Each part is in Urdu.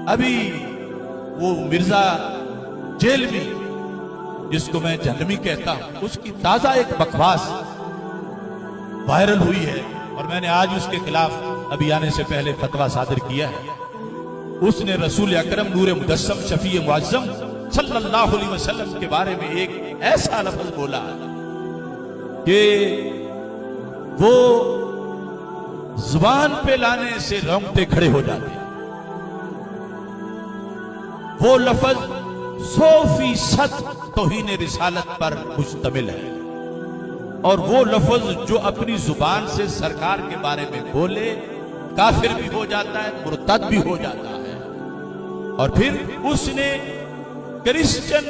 ابھی وہ مرزا جیلوی جس کو میں جہنمی کہتا ہوں، اس کی تازہ ایک بکواس وائرل ہوئی ہے اور میں نے آج اس کے خلاف ابھی آنے سے پہلے فتویٰ صادر کیا ہے۔ اس نے رسول اکرم نور مجسم شفیع معظم صلی اللہ علیہ وسلم کے بارے میں ایک ایسا لفظ بولا کہ وہ زبان پہ لانے سے رونگٹے کھڑے ہو جاتے ہیں۔ وہ لفظ 100% توہین رسالت پر مشتمل ہے، اور وہ لفظ جو اپنی زبان سے سرکار کے بارے میں بولے کافر بھی ہو جاتا ہے، مرتد بھی ہو جاتا ہے۔ اور پھر اس نے کرسچن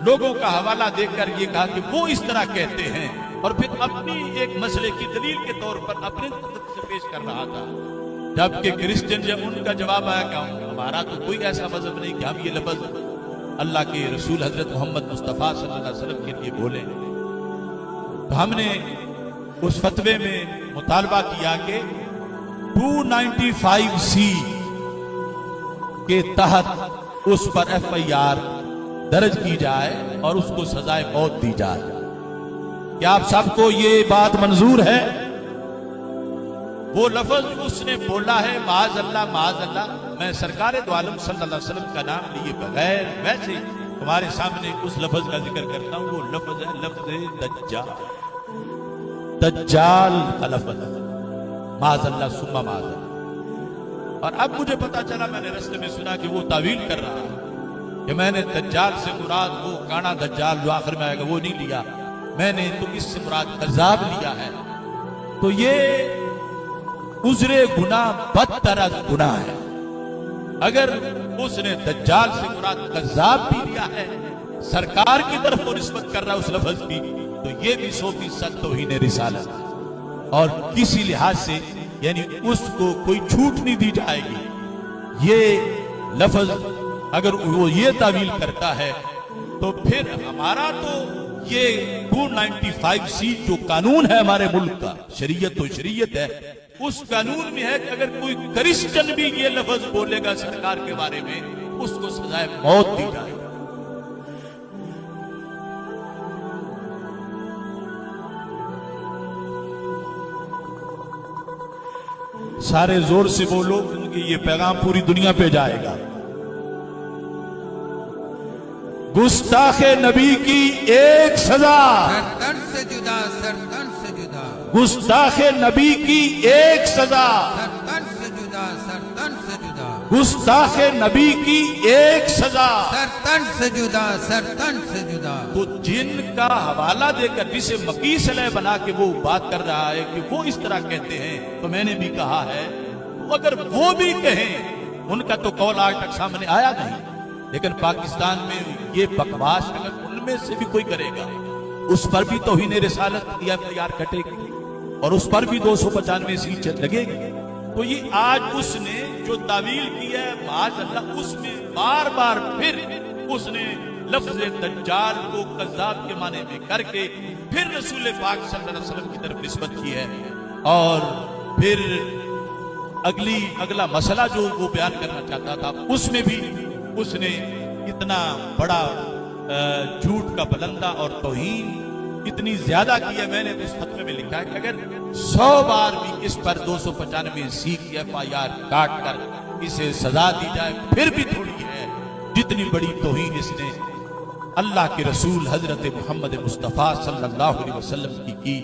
لوگوں کا حوالہ دے کر یہ کہا کہ وہ اس طرح کہتے ہیں، اور پھر اپنی ایک مسئلے کی دلیل کے طور پر اپنے طرف سے پیش کر رہا تھا، جبکہ کرسچن جب ان کا جواب آیا کہ ہمارا تو کوئی ایسا مذہب نہیں کہ ہم یہ لفظ اللہ کے رسول حضرت محمد مصطفیٰ صلی اللہ علیہ وسلم کے لیے بولیں، تو ہم نے اس فتوے میں مطالبہ کیا کہ 295C کے تحت اس پر FIR درج کی جائے اور اس کو سزائے موت دی جائے۔ کیا آپ سب کو یہ بات منظور ہے؟ وہ لفظ اس نے بولا ہے، معاذ اللہ، میں سرکار دو عالم صلی اللہ علیہ وسلم کا نام لیے بغیر ویسے تمہارے سامنے اس لفظ کا ذکر کرتا ہوں۔ وہ لفظ ہے لفظ دجال کا لفظ، معاذ اللہ ثم معاذ اللہ۔ اور اب مجھے پتا چلا، میں نے رستے میں سنا کہ وہ تعویل کر رہا ہے کہ میں نے دجال سے مراد وہ کانا دجال جو آخر میں آئے گا وہ نہیں لیا، میں نے تو اس سے مراد کذاب لیا ہے۔ تو یہ عذر گناہ بدتر از گناہ ہے۔ اگر اس نے دجال سے مراد کذاب بھی لیا ہے، سرکار کی طرف وہ نسبت کر رہا ہے اس لفظ کی، تو یہ بھی 100% توہین رسالت ہے، اور کسی لحاظ سے یعنی اس کو کوئی چھوٹ نہیں دی جائے گی۔ یہ لفظ اگر وہ یہ تعویل کرتا ہے تو پھر ہمارا تو یہ 295C جو قانون ہے ہمارے ملک کا، شریعت تو شریعت ہے، اس قانون میں ہے کہ اگر کوئی کرسچن بھی یہ لفظ بولے گا سرکار کے بارے میں اس کو سزائے موت دی جائے۔ سارے زور سے بولو کیونکہ یہ پیغام پوری دنیا پہ جائے گا۔ گستاخ نبی کی ایک سزا، سرتن سے جدا، سرتن سے جدا، گستاخ نبی کی ایک سزا، سرتن سے جدا، سرتن سے جدا، گستاخ نبی کی ایک سزا۔ سرتن سے جدا، سرتن سے جدا۔ تو جن کا حوالہ دے کر جسے مقیس علیہ بنا کے وہ بات کر رہا ہے کہ وہ اس طرح کہتے ہیں، تو میں نے بھی کہا ہے اگر وہ بھی کہیں، ان کا تو قول آج تک سامنے آیا نہیں، لیکن پاکستان میں یہ بکواس اگر ان میں سے بھی کوئی کرے گا اس پر بھی توہین رسالت کی FIR کٹے گی اور اس پر بھی 295C لگے گی۔ تو یہ آج اس نے جو تعویل کی ہے معاذ اللہ، اس میں بار بار پھر اس نے لفظ دجال کو کذاب کے معنی میں کر کے پھر رسول پاک صلی اللہ علیہ وسلم کی طرف نسبت کی ہے، اور پھر اگلا مسئلہ جو وہ بیان کرنا چاہتا تھا اس میں بھی اس نے اتنا بڑا جھوٹ کا بلندہ اور توہین اتنی زیادہ کی ہے۔ میں نے اس فتوے میں لکھا ہے کہ اگر 100 بار بھی اس پر 295C کی FIR کاٹ کر اسے سزا دی جائے پھر بھی تھوڑی ہے، جتنی بڑی توہین اس نے اللہ کے رسول حضرت محمد مصطفیٰ صلی اللہ علیہ وسلم کی